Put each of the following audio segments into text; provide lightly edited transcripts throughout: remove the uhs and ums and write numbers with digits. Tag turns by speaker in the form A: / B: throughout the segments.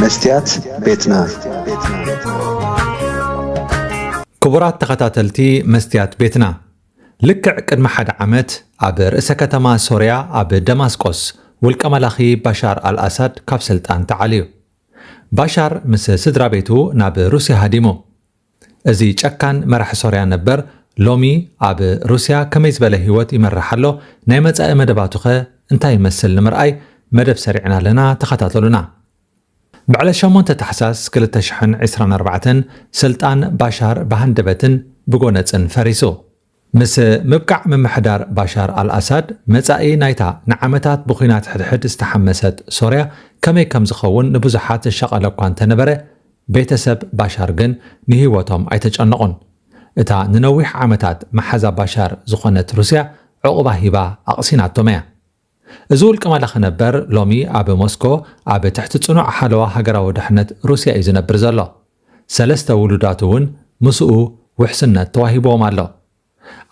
A: مستيات بيتنا.
B: كبرات تخاتلتي مستيات بيتنا لكع قدم حد عمت اب رئيس كتما سوريا اب دمسقس والكملاخي بشار الاسد كاب سلطان تعاليو بشار مس سدرا بيتو ناب روسيا هاديمو ازي چكان مرح سوريا نبر لومي اب روسيا كميز بله هيوت يمرحلو ناي مصا مدباتوخه انتا يمثل لمرأي مدب سريعنا لنا تخاتلونا بعد شمونت تحساس كل تشحن 24 سلطان بشار بهندبتن بقونتن فريسو مس مبقع من محدار بشار الأسد مصاي نايتا نعمتات بخينات حدحد استحمست سوريا كمي كم زخون نبزحات الشغل كان تنبره بيتسب بشار جن نهيوتهم ايتجنقون اتا ننويح عمتات محزا بشار زخونت روسيا عقبه هبا اقسيناتوميا ازول كما لخنبر لومي اب موسكو اب تحت صنوع حلوه هجراو دحنت روسيا يزنبر زلو سلسته ولوداتون مسؤ وحسنت تواهبوم الله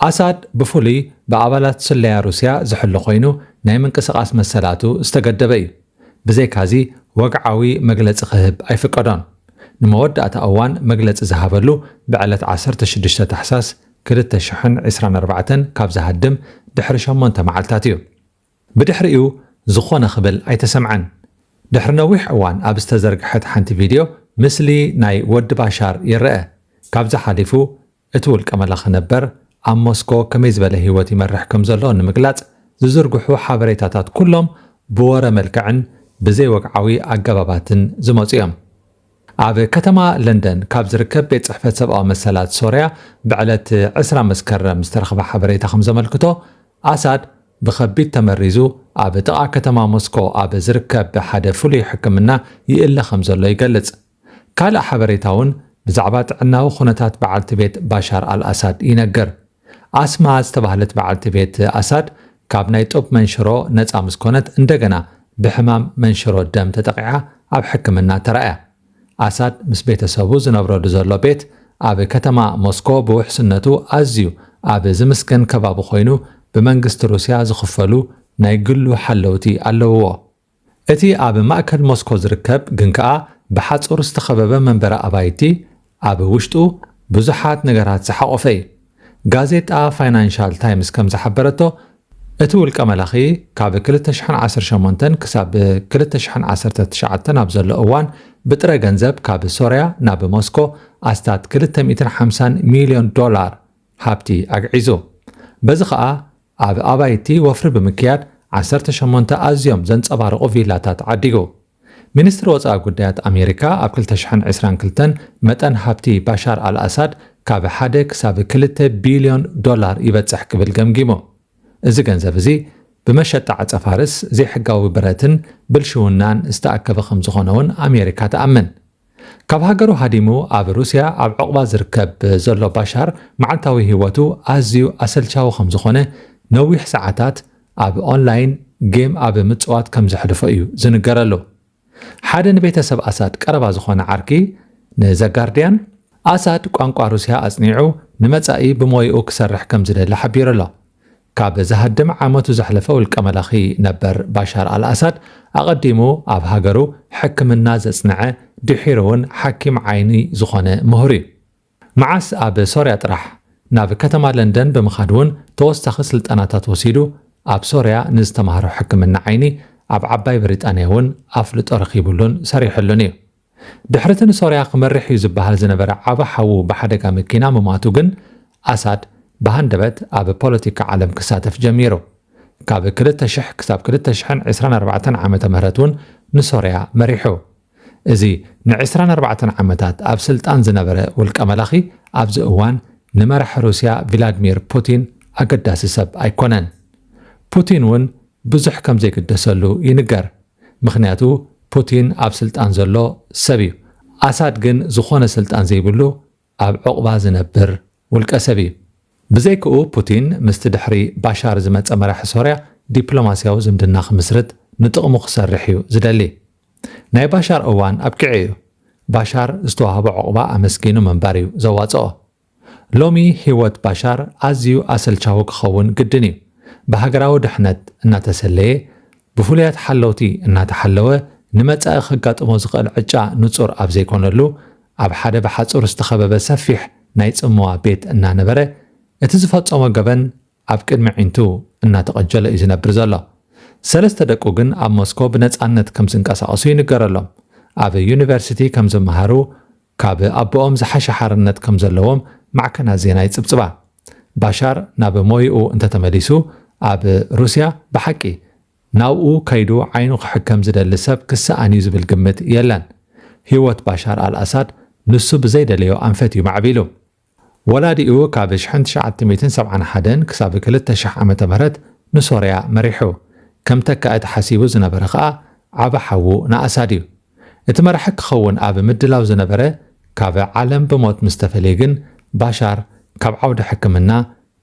B: اسد بفولي بابالات سليا روسيا زحل خوينو ناي منقسقاس مسلاتو استقدبي بزي كازي وقعاوي مجلص خهب ايفقدون نمودات اوان مجلص زهابلو بعلت 16 تحساس كلت شحن 24 كاب زهدم دحر شمونته معلتاتيو بدحريو زخونه خبل ايتسمعن دحر نويح اوان اب استزرقحت حنت فيديو مثلي ناي ود بشار يرأ كابز حالفو اتول كملاخ نبر ام موسكو كميز بله هيوت يمرح كم زلو نمقلاص ززرغحو حبريتاتات كلهم بوره ملكعن بزي وقعوي اغباباتن زمصيام اب كتما لندن كابز ركب بيت صحفت سبا مسلات سوريا بعلت 10 مسكرم مسترخبه حبريتا خمزه ملكتو اسد بخبيت تمريزو اب طاع كتما موسكو اب زركب بحد فلي حكمنا يقل خمزلو يقلص كالا حبريتاون بزعبات عناو خنتات بعلت بيت بشار الاسد ينجر اسما استبهلت بعلت بيت اسد كاب ناي طوب منشرو نصا مسكونت اندغنا بحمام منشرو دم تطقعا اب حكمنا ترأى اسد مس بيتسبو زنبرو دزلو بيت اب كتما موسكو بوحسنتو ازيو اب زمسكن كباب خوينو بمنجست روسيا زخفلو نايقلو حلوتي اللوو اتي اب ماكل موسكو زركب جنكا بحصور استخبب منبر ابايتي اب وشتو بزحات نغرات زحقفي غازيتا فاينانشال تايمز كم زحبرتو اتول كملاخي كاب كلت شحن 10 شمونتن كساب كلت شحن 10 تشعتن ابزل اوان بطره گنزب كاب سوريا ناب موسكو استات كلت 250 مليون دولار حبتي اغعيزو بزخا اب ابايتي وفر بمكياد 18 ازيوم زنصبارقو فيلاتات عديغو ሚኒስትር ወፃኢ ጉዳያት ኣሜሪካ ኣብ 2022 መጠን ሃብቲ ባሻር አልአሳድ ካብ 1 ክሳብ 2 ቢልዮን ዶላር ይበጽሕ ክብል ገምጊሞ እዚ ገንዘብ እዚ ብመሸጣ ዓጸፋርስ ዘይሕጋዊ ብረትን ብልሽውናን ዝተኣከበ ከም ዝኾነውን ኣሜሪካ ተኣምን ካብ ሃገሩ ሃዲሙ ኣብ ሩስያ ኣብ ዕቕባ ዝርከብ ዘሎ ባሻር መዓልታዊ ህይወቱ ኣዝዩ ኣሰልቻዊ ከም ዝኾነ ነዊሕ ሰዓታት ኣብ ኦንላይን ጌም ኣብ ምጽዋት ከም ዘሕልፎ እዩ ዝንገረሉ ሓደ ንቤተሰብ ኣሳድ ቀረባ ዝኾነ ዓርኪ ንዘጋርዲያን ኣሳድ ቋንቋ ሩስያ ኣጽኒዑ ንመጻኢ ብሞይኡ ክሰርሕ ከም ዝደለ ሓቢሩሎ ካብ ዝሃድም ዓመቱ ዘሕለፈ ውልቀመላኺ ነበር ባሻር አልአሳድ ኣቐዲሙ ኣብ ሃገሩ ሕክምና ዘጽንዐ ድሒሩውን ሓኪም ዓይኒ ዝኾነ ምሁር እዩ መዓስ ኣብ ሶርያ ጥራሕ ናብ ከተማ ለንደን ብምኻድውን ተወሳኺ ስልጠናታት ወሲዱ ኣብ ሶርያ ንዝተማሃሮ ሕክምና ዓይኒ ኣብ ዓባይ ብሪጣንያውን ኣፍልጦ ረኺቡሉን ሰሪሑሉን እዩ ድሕሪትን ሶርያ ክመርሕ እዩ ዝበሃል ዝነበረ ዓባ ሓዉ ብሓደጋ መኪና ምማቱ ግን ኣሳድ በሃንደበት ኣብ ፖለቲካ ዓለም ክሳተፍ ጀሚሩ ካብ 2000 ክሳብ 2024 ዓመተ ምህረቱን ንሶርያ መሪሑ እዚ ን24 ዓመታት ኣብ ስልጣን ዝነበረ ውልቀ መላኺ ኣብዚ እዋን ንመራሒ ሩስያ ቭላድሚር ፑቲን ኣገዳሲ ሰብ ኣይኮነን ፑቲን ውን ብዙሕ ከም ዘይግደሰሉ ይንገር ምኽንያቱ ፑቲን ኣብ ስልጣን ዘሎ ሰብ እዩ ኣሳድ ግን ዝኾነ ስልጣን ዘይብሉ ኣብ ዕቕባ ዝነብር ውልቀ ሰብ እዩ ብዘይክኡ ፑቲን ምስቲ ድሕሪ ባሻር ዝመፀ መራሒ ሶርያ ዲፕሎማስያዊ ዝምድና ክምስርት ንጥቕሙ ክሰርሕ እዩ ዝደሊ ናይ ባሻር እዋን ኣብኪዕ እዩ ባሻር ዝተዋህቦ ዕቕባ ኣመስጊኑ መንባር እዩ ዘዋፅኦ ሎሚ ህይወት ባሻር ኣዝዩ ኣሰልቻዊ ክኸውን ግድን እዩ بهجراو دحنت እናተሰለየ ብፍሉያት ሓለውቲ እናተሓለወ ንመጻኢ ክጋጥሞ ዝኽእል ዕጫ ንጹር ኣብ ዘይኮነሉ ኣብ ሓደ ብሓጹር ዝተኸበበ ሰፊሕ ናይ ጽምዋ ቤት እናነበረ እቲ ዝፈጸሞ ገበን ኣብ ቅድሚ ዒንቱ እናተቐጀለ እዩ ዝነብር ዘሎ። ሰለስተ ደቁ ግን ኣብ ሞስኮ ብነጻነት ከም ዝንቀሳቐሱ ይንገረሎም። ኣብ ዩኒቨርሲቲ ከም ዝመሃሩ ካብ ኣቦኦም ዝሓሸ ሓርነት ከም ዘለዎም ማዕከናት ዜና ይጽብጽባ። ባሻር ናብ ሞይኡ እንተተመሊሱ ኣብ ሩስያ ብሓቂ ናብኡ ከይዱ ዓይኑ ክሕከም ዝደሊ ሰብ ክሰኣን እዩ ዝብል ግምት የለን። ህይወት ባሻር አልአሳድ ንሱ ብዘይደለዮ ኣንፈት እዩ ማዕቢሉ። ወላዲኡ ካብ 1971 ክሳብ 2000 ዓመተ ምህረት ንሶርያ መሪሑ። ከም ተካእት ሓሲቡ ዝነበረ ከዓ ዓበ ሓዉ ንኣሳድ እዩ። እቲ መራሒ ክኸውን ኣብ ምድላው ዝነበረ ካብ ዓለም ብሞት ምስ ተፈለየ ግን ባሻር ካብ ዓውደ ሕክምና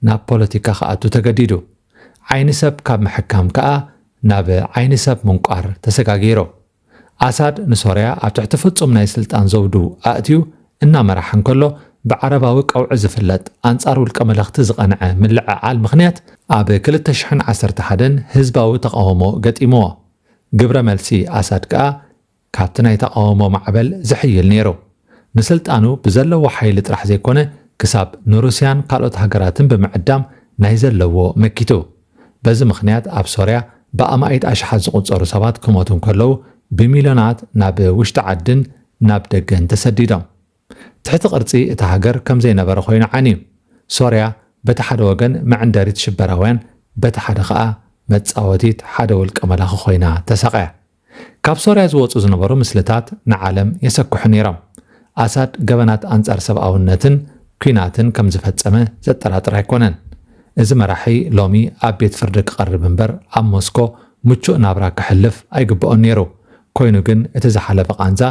B: ናብ ፖለቲካ ክኣቱ ተገዲዱ። ዓይኒ ሰብ ካብ ምሕካም ከዓ ናብ ዓይኒ ሰብ ምንቋር ተሰጋጊሮ። ኣሳድ ንሶርያ ኣብ ትሕቲ ፍጹም ናይ ስልጣን ዘውዱ ኣእትዩ እናመራሐ እንከሎ ብዓረባዊ ቀውዒ ዝፍለጥ ኣንጻር ውልቀ መለኽቲ ዝቐንዐ ምልዕዓል ምኽንያት ኣብ 2011 ህዝባዊ ተቃውሞ ገጢምዎ። ግብረ መልሲ ኣሳድ ከዓ ካብቲ ናይ ተቃውሞ ማዕበል ዝሕይል ነይሩ። ንስልጣኑ ብዘለዎ ሓይሊ ጥራሕ ዘይኮነ ክሳብ ንሩስያን ካልኦት ሃገራትን ብምዕዳም ናይ ዘለዎ መኪቱ። በዚ ምኽንያት ኣብ ሶርያ ብኣማኢት ኣሽሓት ዝቑፀሩ ሰባት ክሞቱ እንከለዉ ብሚልዮናት ናብ ውሽጢ ዓድን ናብ ደገን ተሰዲዶም። ትሕቲ ቅርጺ እቲ ሃገር ከም ዘይነበረ ኮይኑ ዓንዩ። ሶርያ በቲ ሓደ ወገን መዕንደሪት ሽበራውያን፣ በቲ ሓደ ከዓ መጻወቲት ሓደ ውልቀ መላኺ ኮይና ተሰቕያ። ካብ ሶርያ ዝወፁ ዝነበሩ ምስልታት ንዓለም የሰኩሑ ነይሮም። ኣሳድ ገበናት ኣንጻር ሰብኣውነትን ኩናትን ከም ዝፈጸመ ዘጠራጥር ኣይኮነን። እዚ መራሒ ሎሚ ኣብ ቤት ፍርዲ ክቐርብ እምበር ኣብ ሞስኮ ምቹእ ናብራ ክሕልፍ ኣይግብኦን ነይሩ። ኮይኑ ግን እቲ ዝሓለፈ ቃንዛ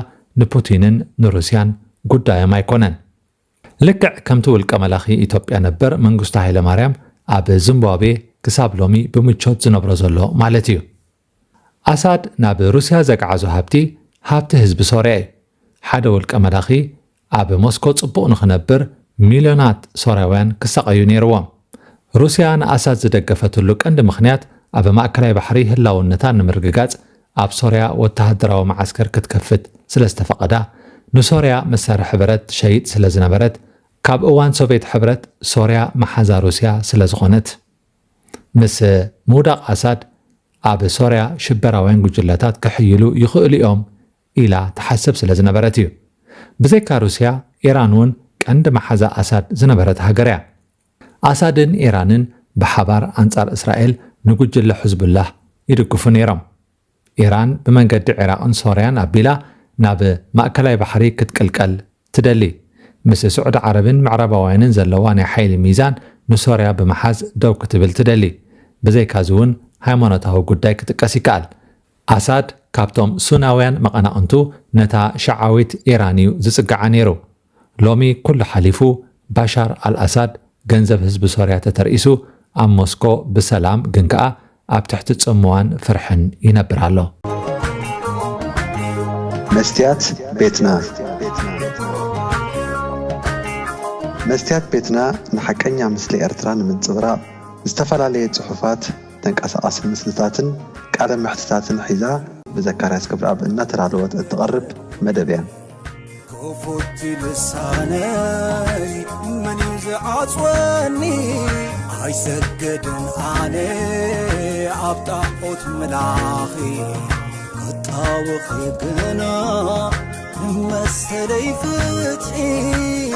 B: ንፑቲንን ንሩስያን ጉዳዮም ኣይኮነን። ልክዕ ከምቲ ውልቀ መላኺ ኢትዮጵያ ነበር መንግስቱ ሃይለማርያም ኣብ ዚምባብዌ ክሳብ ሎሚ ብምቾት ዝነብሮ ዘሎ ማለት እዩ። ኣሳድ ናብ ሩስያ ዘገዓዞ ሃብቲ ህዝቢ ሶርያ እዩ። ሓደ ውልቀ መላኺ ኣብ ሞስኮ ጽቡቕ ንኽነብር ሚልዮናት ሶርያውያን ክሰቐዩ ነይርዎም። ሩስያ ንኣሳድ ዝደገፈትሉ ቀንዲ ምኽንያት ኣብ ማእከላይ ባሕሪ ህላውነታ ንምርግጋጽ ኣብ ሶርያ ወተሃደራዊ ማዓስከር ክትከፍት ስለ ዝተፈቐዳ ንሶርያ መሳርሒ ብረት ሸይጥ ስለ ዝነበረት ካብ እዋን ሶቪየት ሕብረት ሶርያ መሓዛ ሩስያ ስለ ዝኾነት ምስ ምውዳቕ ኣሳድ ኣብ ሶርያ ሽበራውያን ጉጅለታት ክሕይሉ ይኽእሉ እዮም ኢላ ተሓስብ ስለ ዝነበረት እዩ። ብዘይካ ሩስያ ኢራን እውን ቀንዲ መሓዛ ኣሳድ ዝነበረት ሃገር እያ። ኣሳድን ኢራንን ብሓባር ኣንጻር እስራኤል ንጉጅለ ሕዝቡላህ ይድግፉ ነይሮም። ኢራን ብመንገዲ ዓራቕን ሶርያን ኣቢላ ናብ ማእከላይ ባሕሪ ክትቅልቀል ትደሊ። ምስ ስዑድ ዓረብን ምዕራባውያንን ዘለዋ ናይ ሓይሊ ሚዛን ንሶርያ ብምሓዝ ደው ክትብል ትደሊ። ብዘይካዚ እውን ሃይማኖታዊ ጉዳይ ክጥቀስ ይከኣል። ኣሳድ ካብቶም ሱናውያን መቐናቕንቱ ነታ ሸዓዊት ኢራን እዩ ዝጽጋዓ ነይሩ። ሎሚ ኩሉ ሓሊፉ ባሻር አልአሳድ ገንዘብ ህዝቢ ሶርያ ተተርኢሱ ኣብ ሞስኮ ብሰላም ግን ከዓ ኣብ ትሕቲ ጽምዋን ፍርሕን ይነብር ኣሎ።
A: መስትያት ቤትና መስትያት ቤትና ንሓቀኛ ምስሊ ኤርትራ ንምንጽብራቕ ዝተፈላለየ ጽሑፋት ተንቀሳቓሲ ምስልታትን ቃለ ምሕትታትን ሒዛ ብዘካርያስ ክብረኣብ እናተዳለወት እትቐርብ መደብ እያ።
C: كفوت لساني من يزعصوني هاي سجدن علي عبطاقوت ملاخي قطاوخ يقنا مسلي فتحي